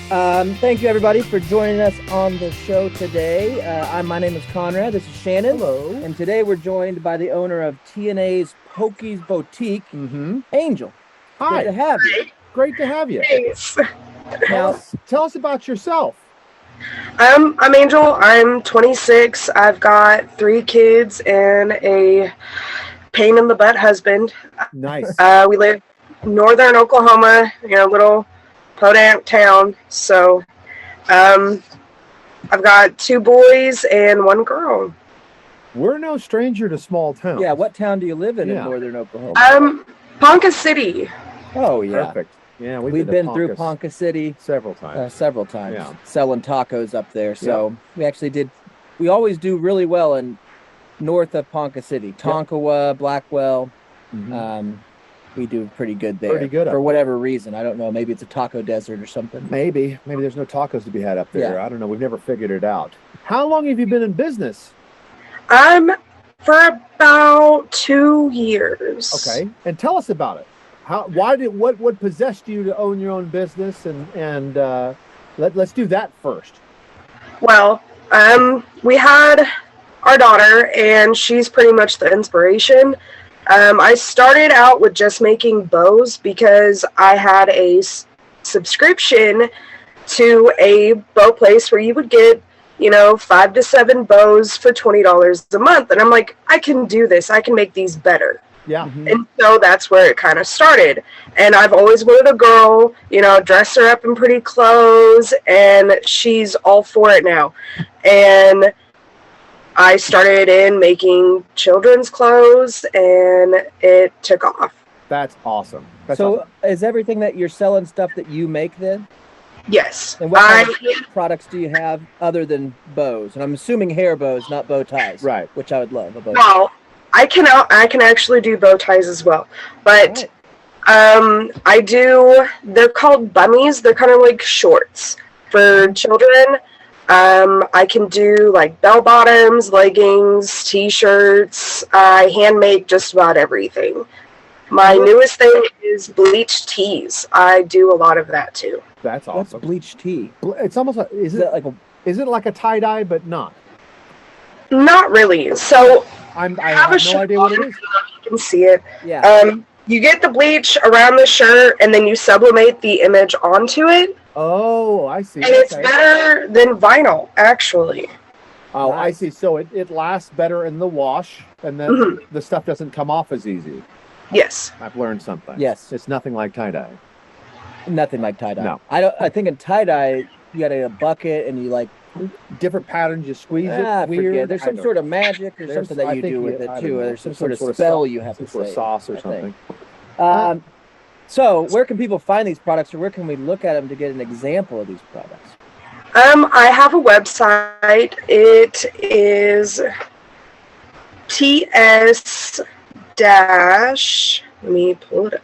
Thank you, everybody, for joining us on the show today. My name is Conrad. This is Shannon. Hello. And today we're joined by the owner of TNA's Pokey's Boutique, Angel. Hi. Good to have you. Great to have you. Thanks. Tell us about yourself. I'm Angel. I'm 26. I've got 3 kids and a pain in the butt husband. Nice. We live northern Oklahoma, little podunk town. So, I've got 2 boys and 1 girl. We're no stranger to small towns. Yeah, what town do you live in northern Oklahoma? Ponca City. Oh, yeah. Perfect. Yeah, we've been through Ponca City several times. Yeah. Selling tacos up there. So we always do really well in north of Ponca City, Tonkawa, Blackwell. We do pretty good there. Pretty good for whatever reason. I don't know. Maybe it's a taco desert or something. Maybe there's no tacos to be had up there. Yeah. I don't know. We've never figured it out. How long have you been in business? For about 2 years. Okay, and tell us about it. What possessed you to own your own business, and let's do that first. Well, we had our daughter, and she's pretty much the inspiration. I started out with just making bows because I had a subscription to a bow place where you would get 5 to 7 bows for $20 a month. And I'm like, I can do this. I can make these better. Yeah. And so that's where it kind of started. And I've always wanted a girl, dress her up in pretty clothes, and she's all for it now. And I started in making children's clothes, and it took off. That's awesome. Is everything that you're selling stuff that you make then? Yes. And what kind of products do you have other than bows? And I'm assuming hair bows, not bow ties. Right. Which I would love. Well, I can actually do bow ties as well. But they're called bummies. They're kind of like shorts for children. I can do like bell bottoms, leggings, t-shirts. I hand make just about everything. My newest thing is bleached tees. I do a lot of that too. That's awesome. What's bleached tee? It's almost like, is it like a tie-dye but not? Not really. So I have no idea what it is. You can see it. Yeah. You get the bleach around the shirt, and then you sublimate the image onto it. Oh, I see. And it's better than vinyl, actually. Oh, nice. I see. So it lasts better in the wash, and then the stuff doesn't come off as easy. Yes. I've learned something. Yes. It's nothing like tie-dye. Nothing like tie-dye. No. I think in tie-dye, you got a bucket, and you like different patterns, you squeeze it weird. There's some sort of magic or something that you do with it too. There's some sort of spell you have to say. Sauce or something. So where can people find these products, or where can we look at them to get an example of these products? I have a website. It is TS let me pull it up.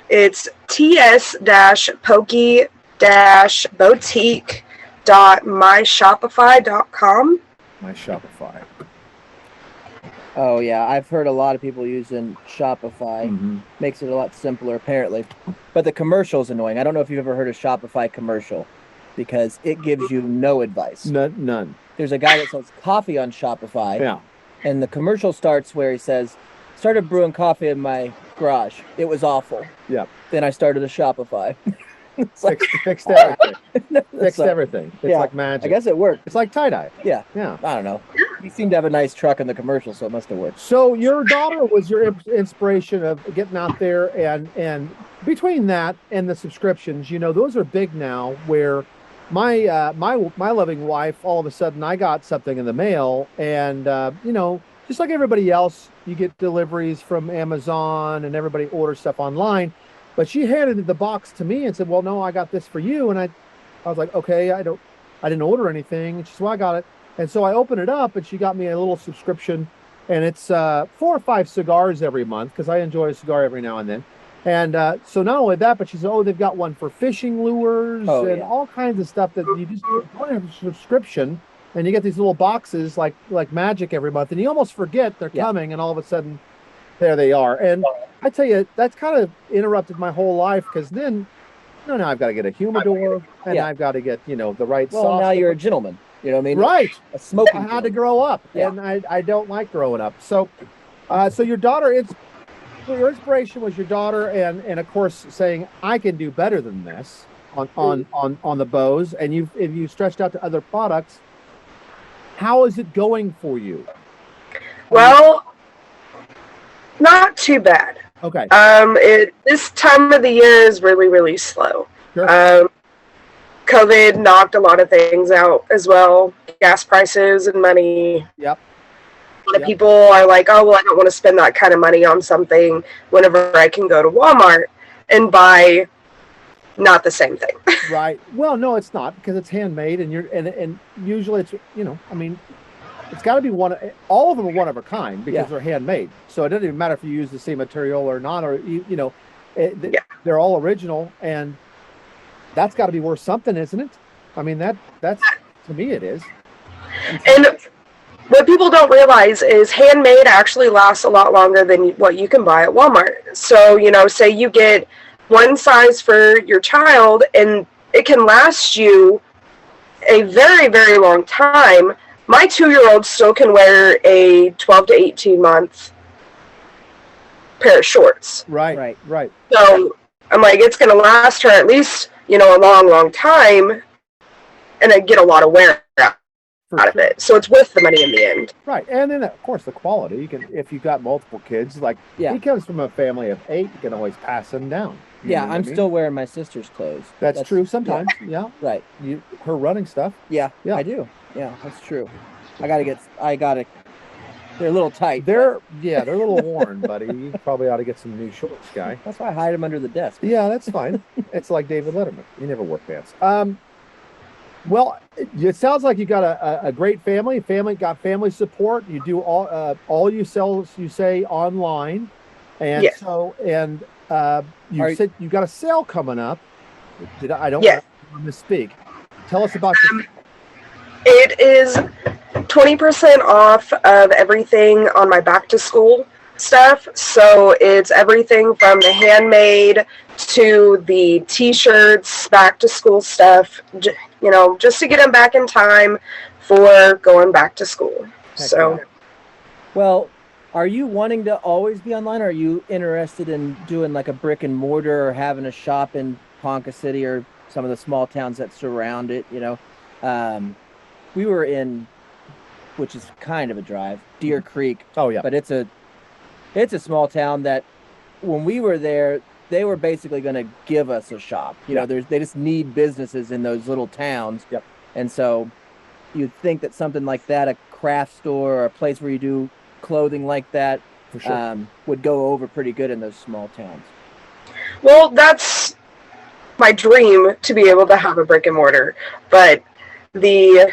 It's ts-pokey-boutique.myshopify.com. My Shopify. Oh yeah, I've heard a lot of people using Shopify. Makes it a lot simpler apparently. But the commercial is annoying. I don't know if you've ever heard a Shopify commercial, because it gives you no advice. None. There's a guy that sells coffee on Shopify. Yeah. And the commercial starts where he says, started brewing coffee in my garage. It was awful. Yeah. Then I started a Shopify. Fixed everything. Fixed everything. It's like magic. I guess it worked. It's like tie-dye. Yeah. I don't know. He seemed to have a nice truck in the commercial, so it must have worked. So your daughter was your inspiration of getting out there, and between that and the subscriptions, those are big now, where my loving wife, all of a sudden I got something in the mail, and just like everybody else, you get deliveries from Amazon and everybody orders stuff online. But she handed the box to me and said, "Well, no, I got this for you." And I was like, "Okay, I didn't order anything." And she said, "Well, I got it." And so I opened it up, and she got me a little subscription, and it's 4 or 5 cigars every month, because I enjoy a cigar every now and then. And so not only that, but she said, "Oh, they've got one for fishing lures all kinds of stuff that you just don't have a subscription, and you get these little boxes like magic every month, and you almost forget they're coming, and all of a sudden, there they are." And I tell you, that's kind of interrupted my whole life, because then No, I've got to get a humidor, and I've got to get, the right sauce. Well, now you're a gentleman. You know what I mean? Right. A smoking. I had to grow up, and I don't like growing up. So, so your daughter, your inspiration was your daughter, and of course saying I can do better than this on the bows, and you stretched out to other products. How is it going for you? Well, not too bad. Okay. This time of the year is really, really slow. Sure. COVID knocked a lot of things out as well. Gas prices and money. Yep. A lot of people are like, oh, well, I don't want to spend that kind of money on something whenever I can go to Walmart and buy not the same thing. Right. Well, no, it's not, because it's handmade, and usually it's, it's got to be all of them are one of a kind because they're handmade. So it doesn't even matter if you use the same material or not, or, they're all original, and that's got to be worth something, isn't it? I mean, that's to me, it is. And what people don't realize is handmade actually lasts a lot longer than what you can buy at Walmart. So, say you get one size for your child, and it can last you a very, very long time. My 2-year-old still can wear a 12 to 18 month pair of shorts. Right. So I'm like, it's going to last her at least, a long, long time, and I get a lot of wear out of it. So it's worth the money in the end. Right. And then, of course, the quality. You can, if you've got multiple kids, like he comes from a family of 8, you can always pass them down. I'm still wearing my sister's clothes. That's true sometimes. Yeah. Right. Her running stuff. Yeah, I do. Yeah, that's true. They're a little tight. They're a little worn, buddy. You probably ought to get some new shorts, guy. That's why I hide them under the desk. Yeah, that's fine. It's like David Letterman. You never wore pants. Well, it sounds like you got a great family. Got family support. You do all you sell, you say, online, and you said you got a sale coming up. I don't want to misspeak. Tell us about your. It is 20% off of everything on my back to school stuff. So it's everything from the handmade to the t-shirts, back to school stuff, just to get them back in time for going back to school. Well, are you wanting to always be online? Or are you interested in doing like a brick and mortar or having a shop in Ponca City or some of the small towns that surround it? We were in, which is kind of a drive, Deer Creek. Oh yeah. But it's a small town that when we were there, they were basically going to give us a shop. They just need businesses in those little towns. Yep. And so you'd think that something like that, a craft store or a place where you do clothing like that, for sure, would go over pretty good in those small towns. Well, that's my dream, to be able to have a brick and mortar, but the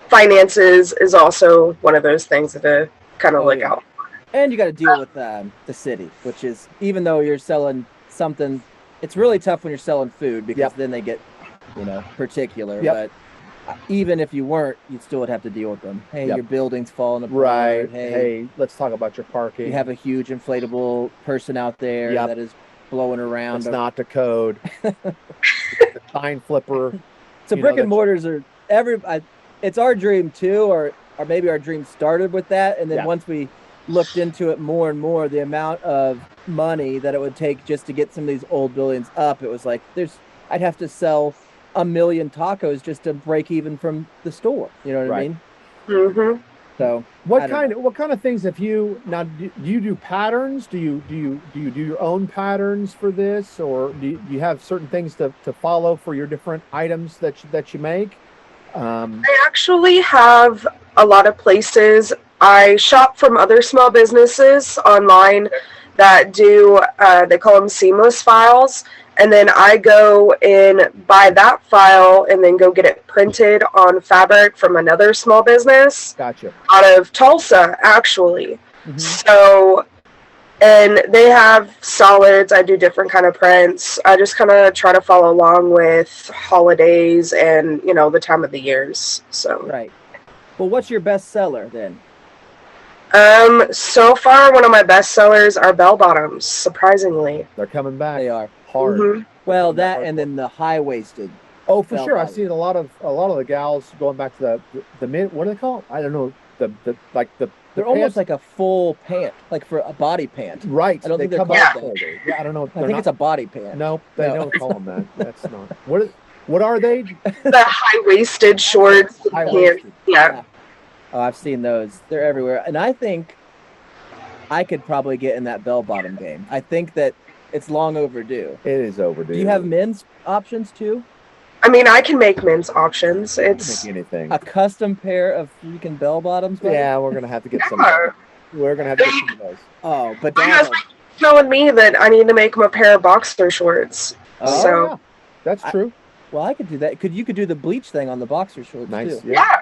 finances is also one of those things to kind of look out. And you got to deal with the city, which is, even though you're selling something, it's really tough when you're selling food because then they get, particular. Yep. But even if you weren't, you still would have to deal with them. Hey, your building's falling apart. Right. Hey, let's talk about your parking. You have a huge inflatable person out there that is blowing around. It's not the code. The sign flipper. So brick and mortars are it's our dream too, or maybe our dream started with that, and then once we looked into it more and more, the amount of money that it would take just to get some of these old buildings up, it was like I'd have to sell 1 million tacos just to break even from the store. You know what I mean? Mm-hmm. So what kind of things have you now? Do you do patterns? Do you do your own patterns for this, or do you have certain things to follow for your different items that you make? I actually have a lot of places. I shop from other small businesses online that do, they call them seamless files. And then I go and buy that file and then go get it printed on fabric from another small business. Gotcha. Out of Tulsa, actually. Mm-hmm. So, and they have solids. I do different kind of prints. I just kind of try to follow along with holidays and, the time of the years. So. Right. Well, what's your best seller then? So far, one of my best sellers are bell bottoms. Surprisingly, They're coming back. They are hard. Mm-hmm. well that, and then the high waisted. Oh, for bell sure. I've bottom. seen a lot of the gals going back to the mid. What do they call it? I don't know. The They're almost like a full pant, like for a body pant. right. I don't think they're come called out that. further. Yeah, I don't know. I think it's a body pant. No, they No. don't call them that. That's not. What are they? The high-waisted shorts. High-waisted. Yeah. Oh, I've seen those. They're everywhere. And I think I could probably get in that bell-bottom game. I think that it's long overdue. It is overdue. Do you have men's options too? I mean, I can make men's options. It's Make anything? A custom pair of freaking bell-bottoms? buddy? Yeah, we're gonna have to get some. Yeah. We're gonna have to get some of those. Oh, but My husband telling me that I need to make him a pair of boxer shorts. Oh, So yeah, that's true. well, I could do that. You could do the bleach thing on the boxer shorts Nice. too. Yeah. yeah.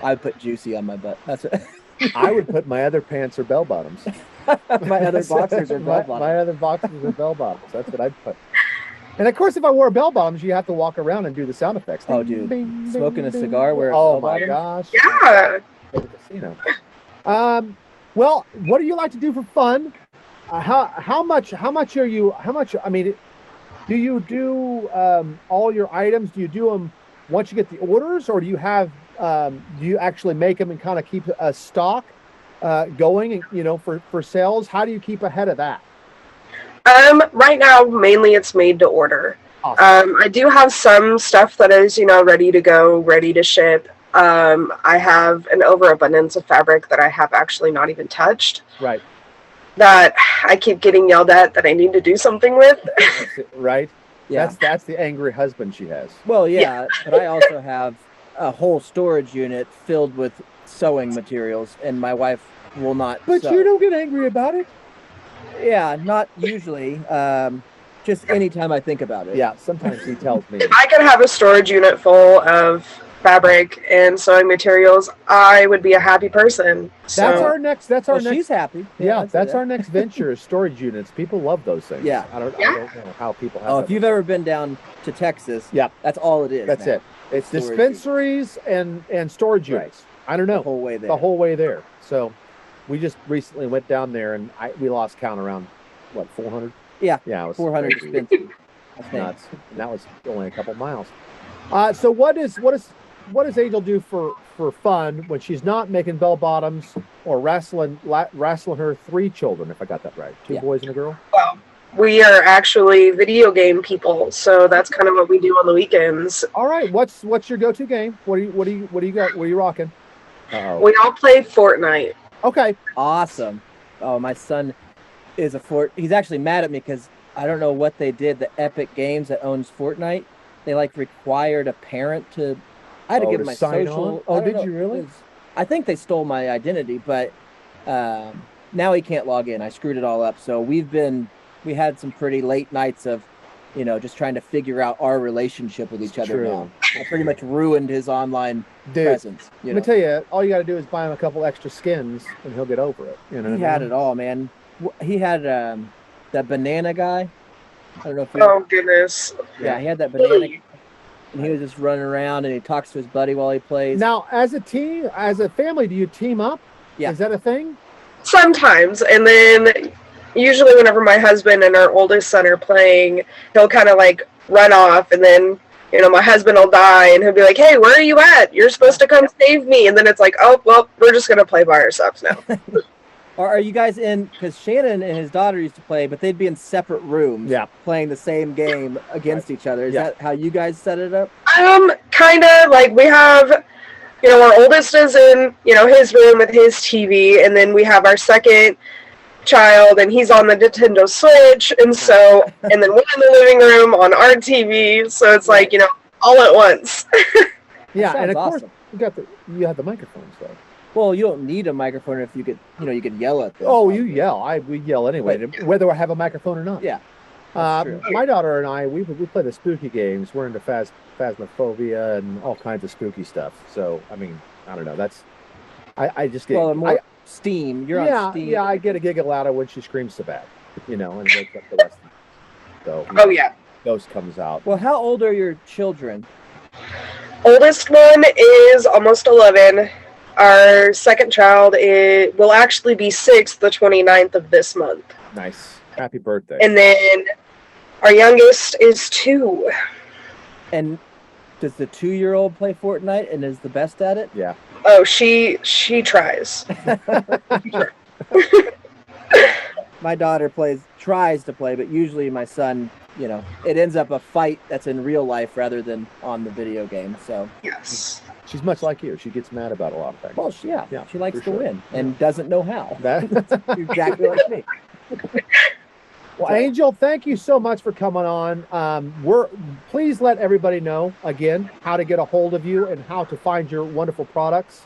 I'd put juicy on my butt. That's it. I would put my other pants or bell bottoms. My other boxers are bell My bottoms. other boxers are bell bottoms. That's what I'd put. And of course, if I wore bell bottoms, you have to walk around and do the sound effects. Oh, Ding, dude. ding, Smoking ding, a ding, cigar ding. where it's Oh bell my bottoms? gosh. Yeah. At the casino. Well, what do you like to do for fun? How much are you? I mean, do you do all your items? Do you do them once you get the orders, or do you have? Do you actually make them and kind of keep a stock going? For sales. How do you keep ahead of that? Right now, mainly it's made to order. Awesome. I do have some stuff that is, ready to go, ready to ship. I have an overabundance of fabric that I have actually not even touched. Right. That I keep getting yelled at that I need to do something with. Right. Yeah. That's the angry husband she has. Well, yeah, but I also have a whole storage unit filled with sewing materials, and my wife will not. But sew. you don't get angry about it. Yeah, not usually. Just anytime I think about it. Yeah, sometimes he tells me. I could have a storage unit full of fabric and sewing materials. I would be a happy person. So, That's our next. That's our Well, next. she's happy. Yeah, I'd say that's that. our next venture is storage units. People love those things. Yeah. I don't know how people have Oh, that. if you've ever been down to Texas, Yeah. that's all it is. That's now. it. It's Storage dispensaries and storage Right. units. I don't The know whole way there. the whole way there. So we just recently went down there and we lost count around 400. Yeah. Yeah, it was 400 crazy. dispensaries. I think. Nuts. And that was only a couple miles. So what does Angel do for fun when she's not making bell bottoms or wrestling her 3 children? If I got that right, 2 Yeah. boys and a girl. we are actually video game people, so that's kind of what we do on the weekends. All right, what's your go-to game? What do you got? What are you rocking? We all play Fortnite. Okay. Awesome. Oh, my son is he's actually mad at me because I don't know what they did. The Epic Games that owns Fortnite, they required a parent to. I had to give to him my sign social. on? Oh, I don't did know. you really? It was- I think they stole my identity, but now he can't log in. I screwed it all up. So we had some pretty late nights of, just trying to figure out our relationship with each other. True. Now I pretty much ruined his online Dude, presence. let me tell you, all you got to do is buy him a couple extra skins, and he'll get over it. You know, He had it all, man. He had that banana guy. I don't know if you. Oh goodness. Yeah, he had that banana, and he was just running around, and he talks to his buddy while he plays. Now, as a team, as a family, do you team up? Yeah. Is that a thing? Sometimes, and then usually whenever my husband and our oldest son are playing, he'll kind of run off, and then my husband will die, and he'll be like, "Hey, where are you at? You're supposed to come save me." And then it's like, "Oh, well, we're just gonna play by ourselves now." Or are you guys in? Because Shannon and his daughter used to play, but they'd be in separate rooms, Yeah. playing the same game against each other. Is Yeah. that how you guys set it up? Kind of we have, our oldest is in, his room with his TV, and then we have our second child, and he's on the Nintendo Switch, and then we're in the living room on our TV, so it's all at once. Yeah, That and of sounds course you have the microphones though. Well, you don't need a microphone if you could, you could yell at them. Oh, you yell. We yell anyway, But- whether I have a microphone or not. Yeah. That's true. My daughter and I, we play the spooky games. We're into phasmophobia and all kinds of spooky stuff. So, I mean, I don't know. That's I just get More Steam. You're on Steam. I get a giggle out of when she screams so bad, and wakes up the rest of the So Oh yeah. Ghost comes out. Well, how old are your children? Oldest one is almost 11. Our second child will actually be 6, the 29th of this month. Nice. Happy birthday. And then our youngest is 2. And does the 2-year-old play Fortnite and is the best at it? Yeah. Oh, she tries. My daughter tries to play, but usually my son, it ends up a fight that's in real life rather than on the video game. So Yes. She's much like you. She gets mad about a lot of things. well, she likes to win and doesn't know how. That's Exactly like me. Well, Angel, thank you so much for coming on. Please let everybody know again how to get a hold of you and how to find your wonderful products,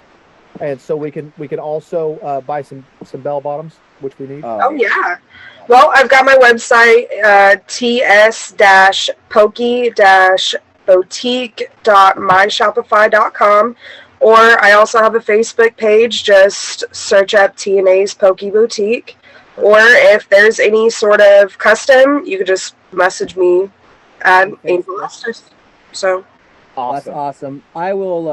and so we can also buy some bell bottoms, which we need. Oh yeah. Well, I've got my website, ts-pokey-boutique.myshopify.com, or I also have a Facebook page. Just search up TNA's Pokey Boutique. Or if there's any sort of custom, you could just message me at Angel Masters. So awesome. That's awesome. I will.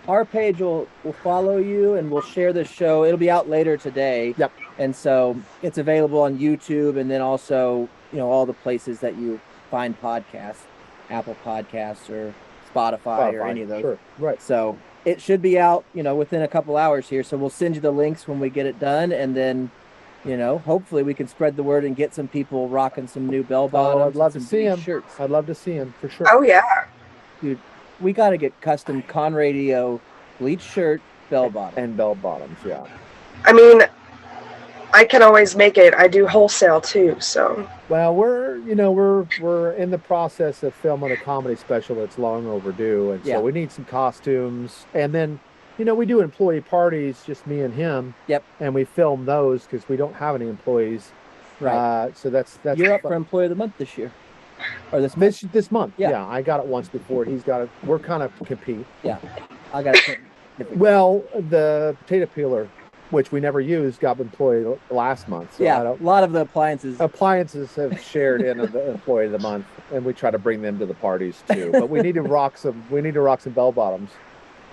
Our page will follow you, and we'll share this show. It'll be out later today. Yep. And so it's available on YouTube, and then also all the places that you find podcasts, Apple Podcasts or Spotify or any of those. Sure. Right. So it should be out, within a couple hours here. So we'll send you the links when we get it done, and then. Hopefully we can spread the word and get some people rocking some new bell bottoms. I'd love to see them. Shirts. I'd love to see them for sure. Oh yeah, dude, we got to get custom Conradio bleach shirt bell bottoms and bell bottoms. Yeah. I mean, I can always make it. I do wholesale too. So. Well, we're in the process of filming a comedy special that's long overdue, and so we need some costumes, and then. We do employee parties, just me and him. Yep. And we film those because we don't have any employees. Right. So that's you're up for Employee of the Month this year, or this month. Yeah. Yeah. I got it once before. He's got it. We're kind of compete. Yeah. I got it. Well, the potato peeler, which we never used, got employee last month. So a lot of the appliances have shared in the Employee of the Month, and we try to bring them to the parties too. But we need to rock some. We need to rock some bell bottoms.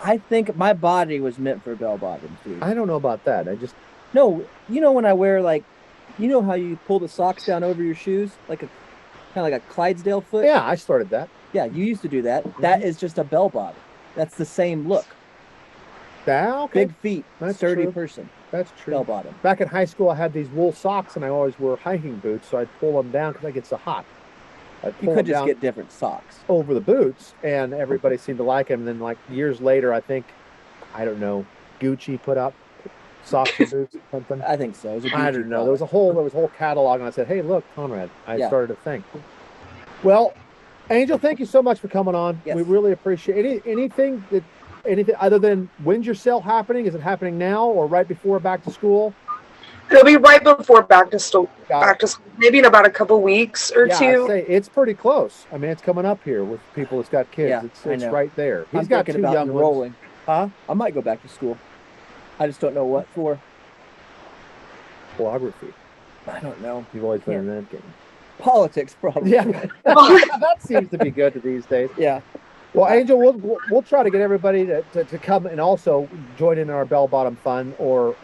I think my body was meant for bell bottoms, dude. I don't know about that. No, when I wear how you pull the socks down over your shoes, kind of like a Clydesdale foot? Yeah, I started that. Yeah, you used to do that. Mm-hmm. That is just a bell bottom. That's the same look. Okay. Big feet, that's sturdy true. person. That's true. Bell bottom. Back in high school, I had these wool socks, and I always wore hiking boots, so I'd pull them down because I get so hot. You could just get different socks over the boots, and everybody seemed to like them. And then, years later, I think, I don't know, Gucci put up socks and boots or something. I think so. I don't know. There was a whole catalog, and I said, "Hey, look, Conrad." I started a thing. Well, Angel, thank you so much for coming on. Yes. We really appreciate anything other than when's your sale happening? Is it happening now or right before back to school? It'll be right before back to school. Maybe in about a couple weeks or two. I'd say it's pretty close. I mean, it's coming up here with people that's got kids. Yeah, it's right there. He's got 2 young ones. Huh? I might go back to school. I just don't know what for. Photography. I don't know. You've always been in that game. Politics, probably. Yeah, that seems to be good these days. Yeah. Well, Angel, we'll try to get everybody to come and also join in our bell bottom fun, or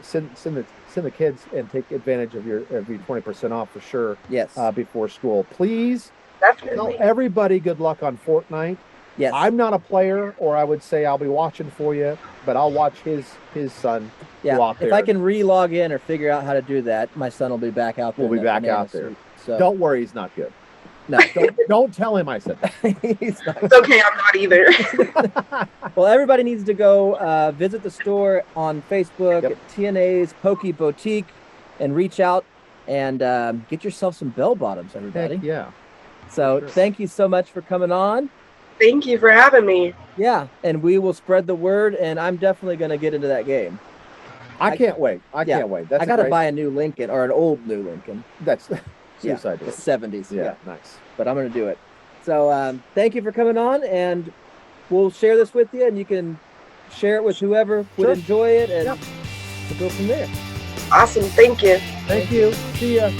send the kids and take advantage of your 20% off for sure. Yes. Before school, please. Definitely. Tell everybody good luck on Fortnite. Yes. I'm not a player, or I would say I'll be watching for you, but I'll watch his son go out there. If I can re-log in or figure out how to do that, my son will be back out there. We'll be back out there. So don't worry, he's not good. No, don't tell him I said that. It's okay, I'm not either. Well, everybody needs to go visit the store on Facebook at TNA's Pokey Boutique and reach out and get yourself some bell bottoms, everybody. Heck yeah. So Thank you so much for coming on. Thank you for having me. Yeah, and we will spread the word, and I'm definitely going to get into that game. I can't wait. I can't wait. I got to buy a new Lincoln, or an old new Lincoln. That's suicide. The 70s. Yeah, nice. But I'm going to do it. So thank you for coming on, and we'll share this with you, and you can share it with whoever would enjoy it, and we'll go from there. Awesome. Thank you. Thank you. See ya.